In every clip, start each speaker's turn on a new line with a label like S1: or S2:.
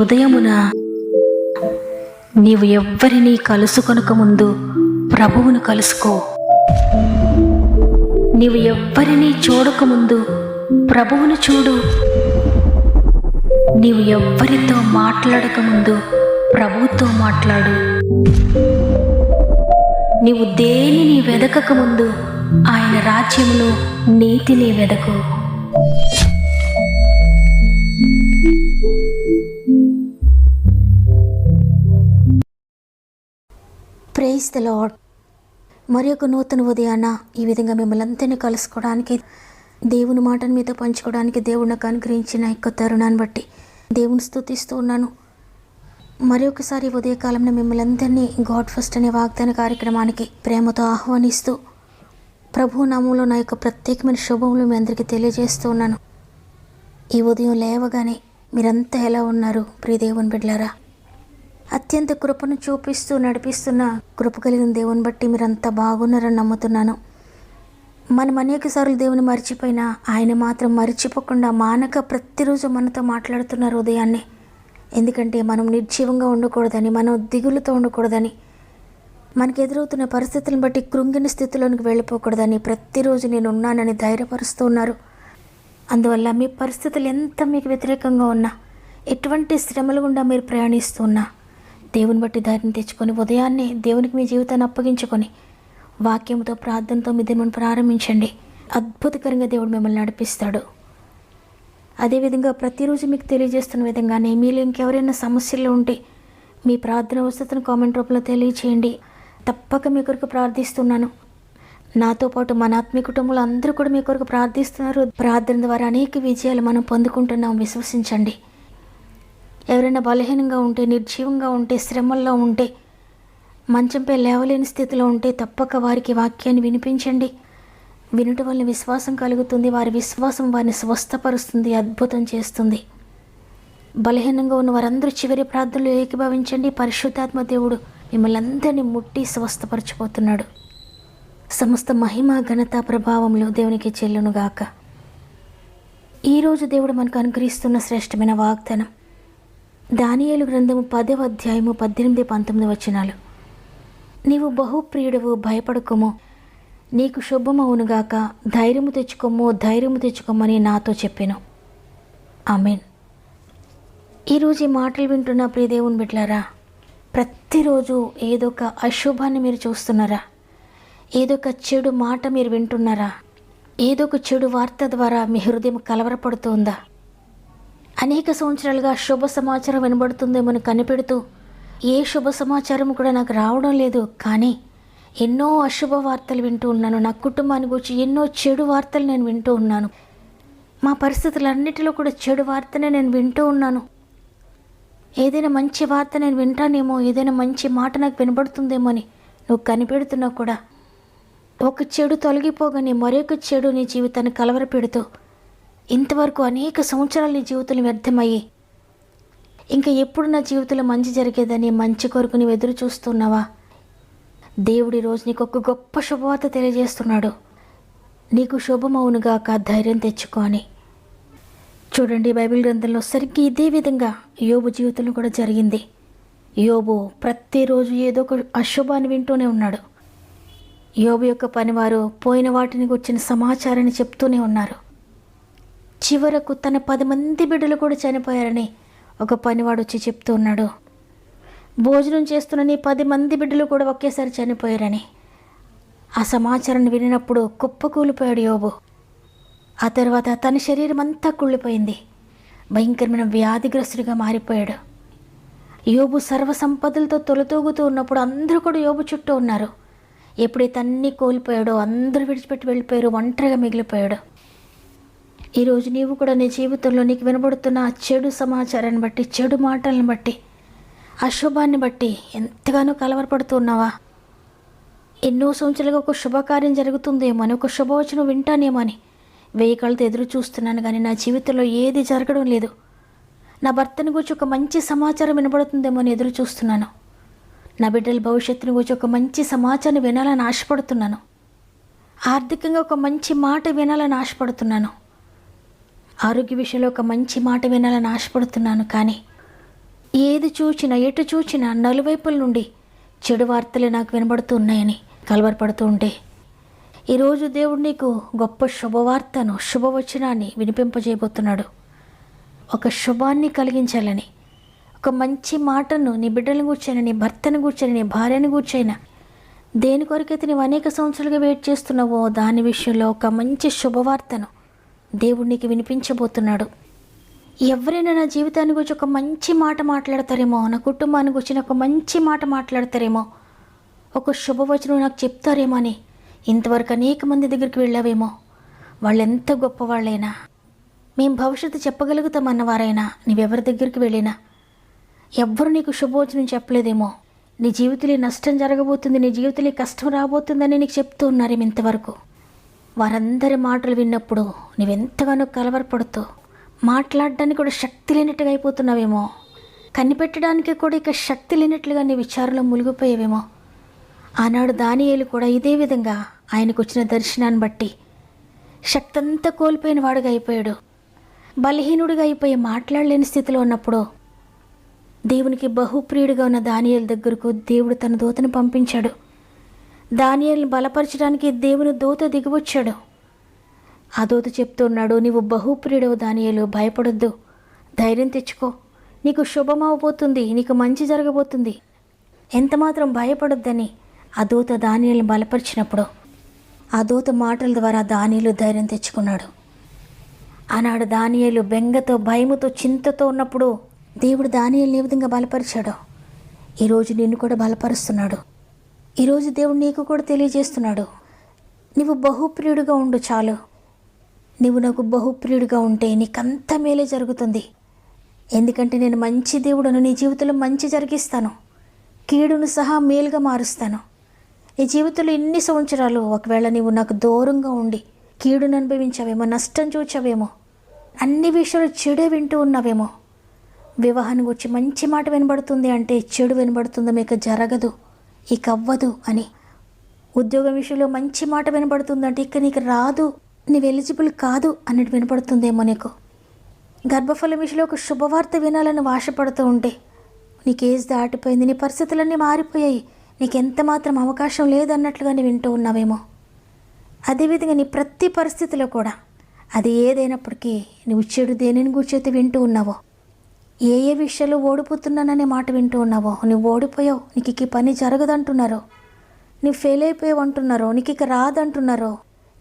S1: ఉదయమున నీవు ఎవ్వరినీ కలుసుకొనక ముందు ప్రభువును కలుసుకో. నీవు ఎవ్వరినీ చూడకముందు ప్రభువును చూడు. నీవు ఎవ్వరితో మాట్లాడకముందు ప్రభువుతో మాట్లాడు. నీవు దేనిని వెదకకముందు ఆయన రాజ్యమును నీతిని వెదకు.
S2: Praise the lord. మరి ఒక నూతన ఉదయాన ఈ విధంగా మిమ్మల్ని అంతని కలుసుకోవడానికి, దేవుని మాటను మీతో పంచుకోవడానికి దేవుడు నాకు అనుగ్రహించిన యొక్క తరుణాన్ని బట్టి దేవుని స్తుతిస్తూ ఉన్నాను. మరి ఒకసారి ఉదయకాలంలో మిమ్మల్ని అందరినీ గాడ్ ఫస్ట్ అనే వాగ్దాన కార్యక్రమానికి ప్రేమతో ఆహ్వానిస్తూ ప్రభు నామంలో నా యొక్క ప్రత్యేకమైన శుభములు మీ అందరికీ తెలియజేస్తూ ఉన్నాను. ఈ ఉదయం లేవగానే మీరంతా ఎలా ఉన్నారు ప్రియ దేవుని బిడ్డలారా? అత్యంత కృపను చూపిస్తూ నడిపిస్తున్న కృప కలిగిన దేవుని బట్టి మీరంతా బాగున్నారని నమ్ముతున్నాను. మనం అనేక సార్లు దేవుని మర్చిపోయినా ఆయన మాత్రం మర్చిపోకుండా మానక ప్రతిరోజు మనతో మాట్లాడుతున్నారు ఉదయాన్నే. ఎందుకంటే మనం నిర్జీవంగా ఉండకూడదని, మనం దిగులుతో ఉండకూడదని, మనకు ఎదురవుతున్న పరిస్థితులను బట్టి కృంగిన స్థితిలోనికి వెళ్ళిపోకూడదని ప్రతిరోజు నేను ఉన్నానని ధైర్యపరుస్తూ ఉన్నారు. అందువల్ల మీ పరిస్థితులు ఎంత మీకు వ్యతిరేకంగా ఉన్నా, ఎటువంటి శ్రమలు గుండా మీరు ప్రయాణిస్తున్నా దేవుని బట్టి ధైర్యం తెచ్చుకొని ఉదయాన్నే దేవునికి మీ జీవితాన్ని అప్పగించుకొని వాక్యంతో ప్రార్థనతో మీ దినమును ప్రారంభించండి. అద్భుతకరంగా దేవుడు మిమ్మల్ని నడిపిస్తాడు. అదేవిధంగా ప్రతిరోజు మీకు తెలియజేస్తున్న విధంగానే మీలో ఇంకెవరైనా సమస్యలు ఉంటే మీ ప్రార్థన అవసరతను కామెంట్ రూపంలో తెలియచేయండి. తప్పక మీ కొరకు ప్రార్థిస్తున్నాను. నాతో పాటు మన ఆత్మీయ కుటుంబంలో అందరూ కూడా మీ కొరకు ప్రార్థిస్తున్నారు. ప్రార్థన ద్వారా అనేక విజయాలు మనం పొందుకుంటున్నాం, విశ్వసించండి. ఎవరైనా బలహీనంగా ఉంటే, నిర్జీవంగా ఉంటే, శ్రమల్లో ఉంటే, మంచంపై లేవలేని స్థితిలో ఉంటే తప్పక వారికి వాక్యాన్ని వినిపించండి. వినటం వల్ల విశ్వాసం కలుగుతుంది. వారి విశ్వాసం వారిని స్వస్థపరుస్తుంది, అద్భుతం చేస్తుంది. బలహీనంగా ఉన్న వారందరూ చివరి ప్రార్థనలు ఏకీభవించండి. పరిశుద్ధాత్మ దేవుడు మిమ్మల్ని అందరినీ ముట్టి స్వస్థపరచిపోతున్నాడు. సమస్త మహిమ ఘనత ప్రభావంలో దేవునికి చెల్లునుగాక. ఈరోజు దేవుడు మనకు అనుగ్రహిస్తున్న శ్రేష్టమైన వాగ్దానం దానియేలు గ్రంథము 10వ అధ్యాయము 18-19 వచనాలు. నీవు బహుప్రియుడవు, భయపడకుము, నీకు శుభమవునుగాక, ధైర్యము తెచ్చుకోమని నాతో చెప్పెను. ఆమేన్. ఈరోజు ఈ మాటలు వింటున్న ప్రియ దేవుని బిడ్డలారా, ప్రతిరోజు ఏదో ఒక అశుభాన్ని మీరు చూస్తున్నారా? ఏదో ఒక చెడు మాట మీరు వింటున్నారా? ఏదో ఒక చెడు వార్త ద్వారా మీ హృదయం కలవరపడుతుందా? అనేక సంవత్సరాలుగా శుభ సమాచారం వినబడుతుందేమని కనిపెడుతూ ఏ శుభ సమాచారం కూడా నాకు రావడం లేదు, కానీ ఎన్నో అశుభ వార్తలు వింటూ ఉన్నాను. నా కుటుంబాన్ని గురించి ఎన్నో చెడు వార్తలు నేను వింటూ ఉన్నాను. మా పరిస్థితులన్నిటిలో కూడా చెడు వార్తనే నేను వింటూ ఉన్నాను. ఏదైనా మంచి వార్త నేను వింటానేమో, ఏదైనా మంచి మాట నాకు వినబడుతుందేమో అని నువ్వు కనిపెడుతున్నా కూడా ఒక చెడు తొలగిపోగానే మరొక చెడు నీ జీవితాన్ని కలవరపెడుతూ ఇంతవరకు అనేక సంవత్సరాలు నీ జీవితంలో వ్యర్థమయ్యి ఇంకా ఎప్పుడు నా జీవితంలో మంచి జరిగేదని మంచి కొరకు నీవు ఎదురు చూస్తున్నావా? దేవుడి రోజు నీకు ఒక గొప్ప శుభవార్త తెలియజేస్తున్నాడు. నీకు శుభమవునుగాక, ధైర్యం తెచ్చుకో అని. చూడండి, బైబిల్ గ్రంథంలో సరిగ్గా ఇదే విధంగా యోబు జీవితంలో కూడా జరిగింది. యోబు ప్రతిరోజు ఏదో ఒక అశుభాన్ని వింటూనే ఉన్నాడు. యోబు యొక్క పనివారు పోయిన వాటిని గురించిన సమాచారాన్ని చెప్తూనే ఉన్నారు. చివరకు తన 10 మంది బిడ్డలు కూడా చనిపోయారని ఒక పనివాడు వచ్చి చెప్తూ ఉన్నాడు. భోజనం చేస్తున్న నీ 10 మంది బిడ్డలు కూడా ఒకేసారి చనిపోయారని. ఆ సమాచారాన్ని వినినప్పుడు కుప్పకూలిపోయాడు యోబు. ఆ తర్వాత తన శరీరం అంతా కుళ్ళిపోయింది. భయంకరమైన వ్యాధిగ్రస్తుడిగా మారిపోయాడు. యోబు సర్వసంపదలతో తొలతూగుతూ ఉన్నప్పుడు అందరూ కూడా యోబు చుట్టూ ఉన్నారు. ఎప్పుడైతే అన్నీ కోల్పోయాడో అందరూ విడిచిపెట్టి వెళ్ళిపోయారు, ఒంటరిగా మిగిలిపోయాడు. ఈరోజు నీవు కూడా నీ జీవితంలో నీకు వినబడుతున్న ఆ చెడు సమాచారాన్ని బట్టి, చెడు మాటలను బట్టి, అశుభాన్ని బట్టి ఎంతగానో కలవరపడుతూ ఉన్నావా? ఎన్నో సంవత్సరాలుగా ఒక శుభకార్యం జరుగుతుందేమో అని, ఒక శుభవచనం వింటానేమో అని 1000 కళ్ళతో ఎదురు చూస్తున్నాను, కానీ నా జీవితంలో ఏది జరగడం లేదు. నా భర్తని గురించి ఒక మంచి సమాచారం వినబడుతుందేమో అని ఎదురు చూస్తున్నాను. నా బిడ్డల భవిష్యత్తుని గురించి ఒక మంచి సమాచారం వినాలని ఆశపడుతున్నాను. ఆర్థికంగా ఒక మంచి మాట వినాలని ఆశపడుతున్నాను. ఆరోగ్య విషయంలో ఒక మంచి మాట వినాలని ఆశపడుతున్నాను. కానీ ఏది చూచినా ఎటు చూచినా నలువైపుల నుండి చెడు వార్తలే నాకు వినబడుతూ ఉన్నాయని కలవరపడుతూ ఉంటే, ఈరోజు దేవుడు నీకు గొప్ప శుభవార్తను, శుభవచనాన్ని వినిపింపజేయబోతున్నాడు. ఒక శుభాన్ని కలిగించాలని, ఒక మంచి మాటను నీ బిడ్డలను కూర్చొని, నీ భర్తను కూర్చొని, నీ భార్యను కూర్చొని, దేని కొరకైతే నువ్వు అనేక సంవత్సరాలుగా వెయిట్ చేస్తున్నావో దాని విషయంలో ఒక మంచి శుభవార్తను దేవుడు నీకు వినిపించబోతున్నాడు. ఎవరైనా నా జీవితాన్ని గురించి ఒక మంచి మాట మాట్లాడతారేమో, నా కుటుంబాన్ని గురించి ఒక మంచి మాట మాట్లాడతారేమో, ఒక శుభవచనం నాకు చెప్తారేమో అని ఇంతవరకు అనేక మంది దగ్గరికి వెళ్ళావేమో. వాళ్ళు ఎంత గొప్పవాళ్ళైనా, మేము భవిష్యత్తు చెప్పగలుగుతామన్నవారైనా, నీవెవరి దగ్గరికి వెళ్ళినా ఎవ్వరు నీకు శుభవచనం చెప్పలేదేమో. నీ జీవితంలో నష్టం జరగబోతుంది, నీ జీవితంలో కష్టం రాబోతుందని నీకు చెప్తూ ఉన్నారేమో ఇంతవరకు. వారందరి మాటలు విన్నప్పుడు నువ్వెంతగానో కలవరపడుతూ మాట్లాడడానికి కూడా శక్తి లేనట్టుగా అయిపోతున్నావేమో. కనిపెట్టడానికి కూడా ఇక శక్తి లేనట్లుగా నీ విచారంలో మునిగిపోయేవేమో. ఆనాడు దానియేలు కూడా ఇదే విధంగా ఆయనకు వచ్చిన దర్శనాన్ని బట్టి శక్తి అంతా కోల్పోయిన వాడుగా అయిపోయాడు. బలహీనుడిగా అయిపోయి మాట్లాడలేని స్థితిలో ఉన్నప్పుడు దేవునికి బహుప్రియుడిగా ఉన్న దానియేలు దగ్గరకు దేవుడు తన దూతను పంపించాడు. దానియేలుని బలపరచడానికి దేవుని దూత దిగివచ్చాడు. ఆ దూత చెప్తున్నాడు, నీవు బహుప్రియుడవు దానియేలు, భయపడొద్దు, ధైర్యం తెచ్చుకో, నీకు శుభమవబోతుంది, నీకు మంచి జరగబోతుంది, ఎంతమాత్రం భయపడొద్దని ఆ దూత దానియేలుని బలపరిచినప్పుడు ఆ దూత మాటల ద్వారా దానియేలు ధైర్యం తెచ్చుకున్నాడు. ఆనాడు దానియేలు బెంగతో, భయముతో, చింతతో ఉన్నప్పుడు దేవుడు దానియేలుని ఏ విధంగా బలపరిచాడో ఈరోజు నిన్ను కూడా బలపరుస్తున్నాడు. ఈరోజు దేవుడు నీకు కూడా తెలియజేస్తున్నాడు, నీవు బహుప్రియుడిగా ఉండు చాలు. నీవు నాకు బహుప్రియుడిగా ఉంటే నీకంత మేలే జరుగుతుంది. ఎందుకంటే నేను మంచి దేవుడను, నీ జీవితంలో మంచి జరిగిస్తాను, కీడును సహా మేలుగా మారుస్తాను. నీ జీవితంలో ఇన్ని సంవత్సరాలు ఒకవేళ నీవు నాకు దూరంగా ఉండి కీడును అనుభవించావేమో, నష్టం చూచావేమో, అన్ని విషయాలు చెడే వింటూ ఉన్నావేమో. వివాహానికి వచ్చి మంచి మాట వినబడుతుంది అంటే చెడు వినబడుతుందో మీకు జరగదు, ఇక అవ్వదు అని. ఉద్యోగం విషయంలో మంచి మాట వినబడుతుందంటే ఇక నీకు రాదు, నీవు ఎలిజిబుల్ కాదు అన్నట్టు వినపడుతుందేమో నీకు. గర్భఫలం విషయంలో ఒక శుభవార్త వినాలని ఆశపడుతూ ఉంటే నీకు ఏజ్ దాటిపోయింది, నీ పరిస్థితులన్నీ మారిపోయాయి, నీకు ఎంత మాత్రం అవకాశం లేదన్నట్లుగా నీ వింటూ ఉన్నావేమో. అదేవిధంగా నీ ప్రతి పరిస్థితిలో కూడా అది ఏదైనప్పటికీ నువ్వు చెడు దేనిని కూర్చొని వింటూ ఉన్నావో, ఏ ఏ విషయాలు ఓడిపోతున్నాననే మాట వింటూ ఉన్నావో, నువ్వు ఓడిపోయావు, నీకు ఇక పని జరగదంటున్నారో, నువ్వు ఫెయిల్ అయిపోయావు అంటున్నారో, నీకు ఇక రాదంటున్నారో,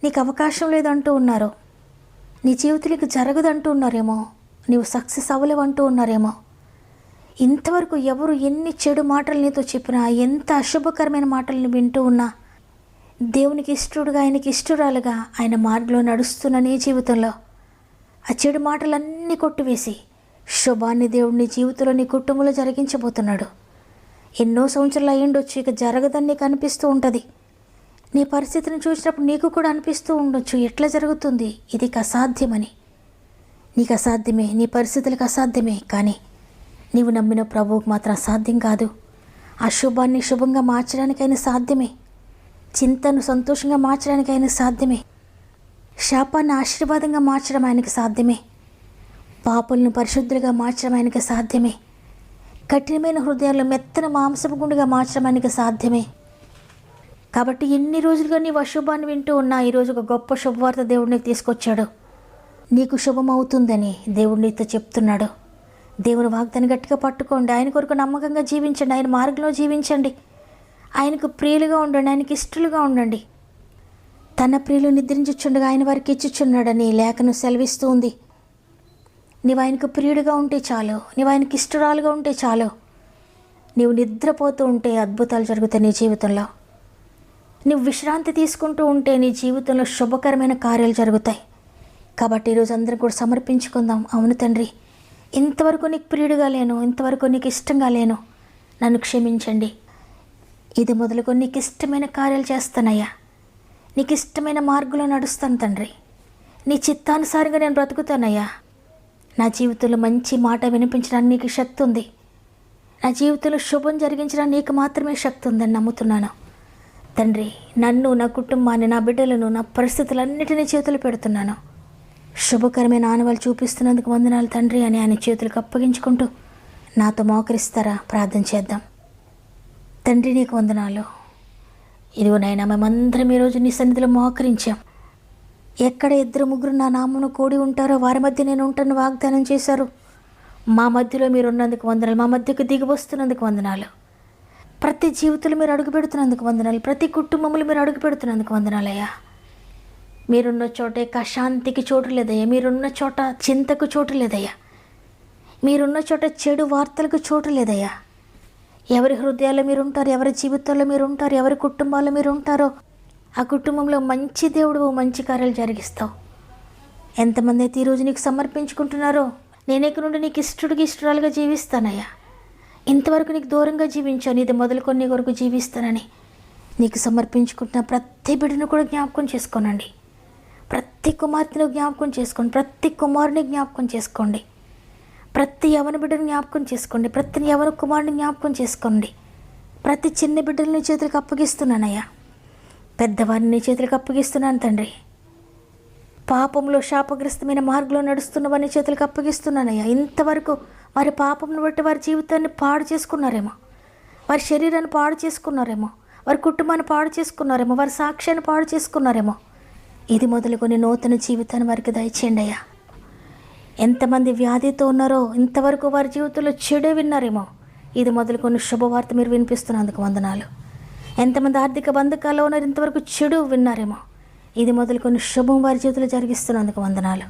S2: నీకు అవకాశం లేదంటూ ఉన్నారో, నీ జీవితానికి జరగదంటూ ఉన్నారేమో, నీవు సక్సెస్ అవ్వలేవంటూ ఉన్నారేమో. ఇంతవరకు ఎవరు ఎన్ని చెడు మాటలు నీతో చెప్పినా, ఎంత అశుభకరమైన మాటలను వింటూ ఉన్నా, దేవునికి ఇష్టడుగా, ఆయనకి ఇష్టరాలుగా ఆయన మార్గంలో నడుస్తున్న నీ జీవితంలో ఆ చెడు మాటలన్నీ కొట్టివేసి శుభాన్ని దేవుడు నీ జీవితంలో, నీ కుటుంబంలో జరిగించబోతున్నాడు. ఎన్నో సంవత్సరాలు అయ్యుండొచ్చు, ఇక జరగదని నీకు అనిపిస్తూ ఉంటుంది. నీ పరిస్థితిని చూసినప్పుడు నీకు కూడా అనిపిస్తూ ఉండొచ్చు, ఎట్లా జరుగుతుంది, ఇది అసాధ్యమని. నీకు అసాధ్యమే, నీ పరిస్థితులకు అసాధ్యమే, కానీ నీవు నమ్మిన ప్రభువుకు మాత్రం అసాధ్యం కాదు. ఆ శుభాన్ని శుభంగా మార్చడానికైనా సాధ్యమే, చింతను సంతోషంగా మార్చడానికైనా సాధ్యమే, శాపాన్ని ఆశీర్వాదంగా మార్చడం ఆయనకి సాధ్యమే, పాపులను పరిశుద్ధులుగా మార్చడం ఆయనకి సాధ్యమే, కఠినమైన హృదయాల్లో మెత్తన మాంసపు గుండుగా మార్చడం ఆయనకి సాధ్యమే. కాబట్టి ఎన్ని రోజులుగా నీవు అశుభాన్ని వింటూ ఉన్నా ఈరోజు ఒక గొప్ప శుభవార్త దేవుడికి తీసుకొచ్చాడు. నీకు శుభం అవుతుందని దేవుడు నీతో చెప్తున్నాడు. దేవుని వాగ్దాన్ని గట్టిగా పట్టుకోండి, ఆయన కొరకు నమ్మకంగా జీవించండి, ఆయన మార్గంలో జీవించండి, ఆయనకు ప్రియులుగా ఉండండి, ఆయనకి ఇష్టలుగా ఉండండి. తన ప్రియులు నిద్రించుచుండగా ఆయన వారికి ఇచ్చుచున్నాడని లేఖను సెలవిస్తూ ఉంది. నీవు ఆయనకు ప్రియుడిగా ఉంటే చాలు, నీవు ఆయనకి ఇష్టరాలుగా ఉంటే చాలు. నీవు నిద్రపోతూ ఉంటే అద్భుతాలు జరుగుతాయి నీ జీవితంలో. నువ్వు విశ్రాంతి తీసుకుంటూ ఉంటే నీ జీవితంలో శుభకరమైన కార్యాలు జరుగుతాయి. కాబట్టి ఈరోజు అందరం కూడా సమర్పించుకుందాం. అవును తండ్రి, ఇంతవరకు నీకు ప్రియుడిగా లేను, ఇంతవరకు నీకు ఇష్టంగా లేను, నన్ను క్షమించండి. ఇది మొదలుకొని నీకు ఇష్టమైన కార్యాలు చేస్తానయ్యా, నీకు ఇష్టమైన మార్గంలో నడుస్తాను తండ్రి, నీ చిత్తానుసారంగా నేను బ్రతుకుతానయ్యా. నా జీవితంలో మంచి మాట వినిపించడానికి నీకు శక్తి ఉంది, నా జీవితంలో శుభం జరిగించడానికి నీకు మాత్రమే శక్తి ఉందని నమ్ముతున్నాను తండ్రి. నన్ను, నా కుటుంబాన్ని, నా బిడ్డలను, నా పరిస్థితులన్నిటినీ చేతులు పెడుతున్నాను. శుభకరమైన ఆనవాళ్ళు చూపిస్తున్నందుకు వందనాలు తండ్రి అని ఆయన చేతులకు అప్పగించుకుంటూ నాతో మోకరిస్తారా? ప్రార్థన చేద్దాం. తండ్రి, నీకు వందనాలు. ఇదిగో నాయనా, మేమందరం ఈరోజు నీ సన్నిధిలో మోకరించాం. ఎక్కడ 2-3 నా నామమున కూడి ఉంటారో వారి మధ్య నేను ఉంటాను వాగ్దానం చేశారు. మా మధ్యలో మీరు ఉన్నందుకు వందనాలు. మా మధ్యకు దిగి వస్తున్నందుకు వందనాలు. ప్రతి జీవితంలో మీరు అడుగు పెడుతున్నందుకు వందనాలు. ప్రతి కుటుంబంలో మీరు అడుగు పెడుతున్నందుకు వందనాలయ్యా. మీరున్న చోట అశాంతికి చోటు లేదయ్యా. మీరున్న చోట చింతకు చోటు లేదయ్యా. మీరున్న చోట చెడు వార్తలకు చోటు లేదయ్యా. ఎవరి హృదయాల్లో మీరు ఉంటారు, ఎవరి జీవితాల్లో మీరు ఉంటారు, ఎవరి కుటుంబాల్లో మీరు ఉంటారో ఆ కుటుంబంలో మంచి దేవుడు, మంచి కార్యాలు జరిగిస్తావు. ఎంతమంది అయితే ఈరోజు నీకు సమర్పించుకుంటున్నారో, నేను ఇక నుండి నీకు ఇష్టరాలుగా జీవిస్తానయ్యా, ఇంతవరకు నీకు దూరంగా జీవించాను, ఇది మొదలుకొని నీ కొరకు జీవిస్తానని నీకు సమర్పించుకుంటున్న ప్రతి బిడ్డను కూడా జ్ఞాపకం చేసుకోనండి. ప్రతి కుమార్తెను జ్ఞాపకం చేసుకోండి. ప్రతి కుమారుని జ్ఞాపకం చేసుకోండి. ప్రతి యవన బిడ్డను జ్ఞాపకం చేసుకోండి. ప్రతి యవన కుమారుని జ్ఞాపకం చేసుకోండి. ప్రతి చిన్న బిడ్డలని చేతులకు అప్పగిస్తున్నానయ్యా. పెద్దవారిని నీ చేతులకు అప్పగిస్తున్నాను తండ్రి. పాపంలో శాపగ్రస్తమైన మార్గంలో నడుస్తున్న వారిని చేతులకు అప్పగిస్తున్నానయ్యా. ఇంతవరకు వారి పాపంను బట్టి వారి జీవితాన్ని పాడు చేసుకున్నారేమో, వారి శరీరాన్ని పాడు చేసుకున్నారేమో, వారి కుటుంబాన్ని పాడు చేసుకున్నారేమో, వారి సాక్ష్యాన్ని పాడు చేసుకున్నారేమో. ఇది మొదలుకొని నూతన జీవితాన్ని వారికి దయచేయండి అయ్యా. ఎంతమంది వ్యాధితో ఉన్నారో, ఇంతవరకు వారి జీవితంలో చెడే విన్నారేమో, ఇది మొదలుకొని శుభవార్త మీరు వినిపిస్తున్నందుకు వందనాలు. ఎంతమంది ఆర్థిక బంధకాల్లో ఉన్నారు, ఇంతవరకు చెడు విన్నారేమో, ఇది మొదలుకొని శుభం వారి జీవితంలో జరిగిస్తున్నందుకు వందనాలు.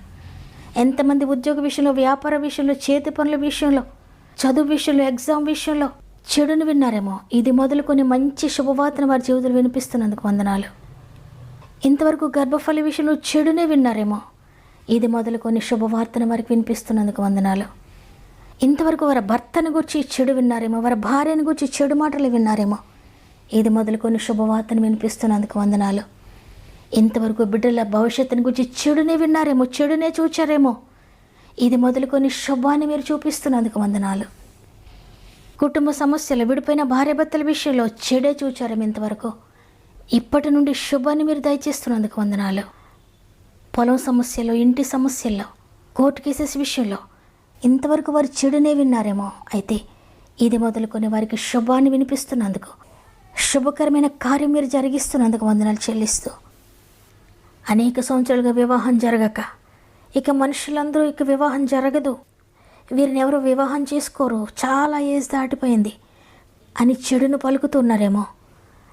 S2: ఎంతమంది ఉద్యోగ విషయంలో, వ్యాపార విషయంలో, చేతి పనుల విషయంలో, చదువు విషయంలో, ఎగ్జామ్ విషయంలో చెడుని విన్నారేమో, ఇది మొదలుకొని మంచి శుభవార్తను వారి జీవితంలో వినిపిస్తున్నందుకు వందనాలు. ఇంతవరకు గర్భఫల విషయంలో చెడునే విన్నారేమో, ఇది మొదలుకొని శుభవార్తను వారికి వినిపిస్తున్నందుకు వందనాలు. ఇంతవరకు వారి భర్తను గురించి చెడు విన్నారేమో, వారి భార్యను గురించి చెడు మాటలు విన్నారేమో, ఇది మొదలుకొని శుభవార్తను వినిపిస్తున్నందుకు వందనాలు. ఇంతవరకు బిడ్డల భవిష్యత్తుని గురించి చెడునే విన్నారేమో, చెడునే చూచారేమో, ఇది మొదలుకొని శుభాన్ని మీరు చూపిస్తున్నందుకు వందనాలు. కుటుంబ సమస్యలు, విడిపోయిన భార్యాభర్తల విషయంలో చెడే చూచారేమో ఇంతవరకు, ఇప్పటి నుండి శుభాన్ని మీరు దయచేస్తున్నందుకు వందనాలు. పొలం సమస్యలో, ఇంటి సమస్యల్లో, కోర్టు కేసెస్ విషయంలో ఇంతవరకు వారు చెడునే విన్నారేమో, అయితే ఇది మొదలుకొని వారికి శుభాన్ని వినిపిస్తున్నందుకు, శుభకరమైన కార్యం మీరు జరిగిస్తున్నందుకు వందనాలు చెల్లిస్తూ, అనేక సంవత్సరాలుగా వివాహం జరగక ఇక మనుషులందరూ ఇక వివాహం జరగదు, వీరిని ఎవరు వివాహం చేసుకోరు, చాలా ఏజ్ దాటిపోయింది అని చెడును పలుకుతున్నారేమో,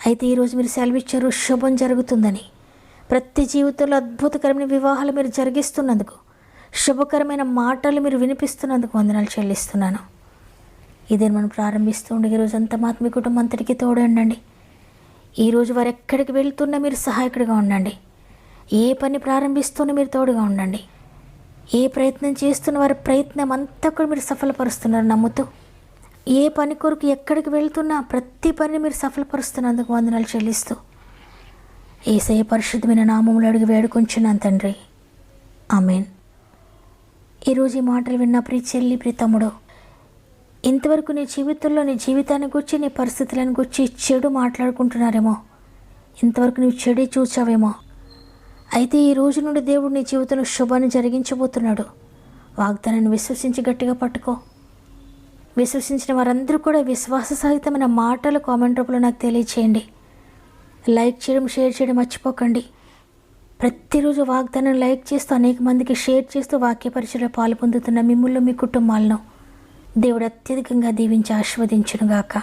S2: అయితే ఈరోజు మీరు సెలవిచ్చారు శుభం జరుగుతుందని. ప్రతి జీవితంలో అద్భుతకరమైన వివాహాలు మీరు జరిగిస్తున్నందుకు, శుభకరమైన మాటలు మీరు వినిపిస్తున్నందుకు వందనాలు చెల్లిస్తున్నాను. ఇదే మనం ప్రారంభిస్తూ ఉండే ఈరోజంతా మాత్రం మీ కుటుంబం అంతటికీ తోడు ఉండండి. ఈరోజు వారు ఎక్కడికి వెళ్తున్నా మీరు సహాయకుడిగా ఉండండి. ఏ పని ప్రారంభిస్తున్నా మీరు తోడుగా ఉండండి. ఏ ప్రయత్నం చేస్తున్న వారి ప్రయత్నం అంతా కూడా మీరు సఫలపరుస్తున్నారు నమ్ముతూ, ఏ పని కొరకు ఎక్కడికి వెళ్తున్నా ప్రతి పనిని మీరు సఫలపరుస్తున్నందుకు వందనాలు చెల్లిస్తూ, యేసయ్య పరిశుద్ధమైన నామములో అడిగి వేడుకొంచున్నాను తండ్రి, ఆమేన్. ఈరోజు ఈ మాటలు విన్న ప్రియ చెల్లి, ప్రియ తమ్ముడు, ఇంతవరకు నీ జీవితంలో, నీ జీవితాన్ని గురించి, నీ పరిస్థితులను గురించి చెడు మాట్లాడుకుంటున్నారేమో, ఇంతవరకు నువ్వు చెడే చూచావేమో, అయితే ఈ రోజు నుండి దేవుడు నీ జీవితంలో శుభాన్ని జరిగించబోతున్నాడు. వాగ్దానాన్ని విశ్వసించి గట్టిగా పట్టుకో. విశ్వసించిన వారందరూ కూడా విశ్వాస సహితమైన మాటలు కామెంట్ రూపంలో నాకు తెలియచేయండి. లైక్ చేయడం, షేర్ చేయడం మర్చిపోకండి. ప్రతిరోజు వాగ్దానం లైక్ చేస్తూ అనేక మందికి షేర్ చేస్తూ వాక్య పరిచయలో పాలు పొందుతున్న మిమ్మల్ని, మీ కుటుంబాలను దేవుడు అత్యధికంగా దీవించి ఆశీర్వదించునుగాక.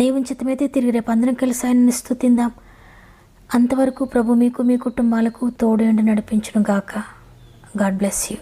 S2: దేవుని చిత్తమైతే తిరిగి రేపు అందరం కలిసి ఆయనని స్తుతిందాం. అంతవరకు ప్రభు మీకు, మీ కుటుంబాలకు తోడు ఉండి నడిపించునుగాక. God bless you.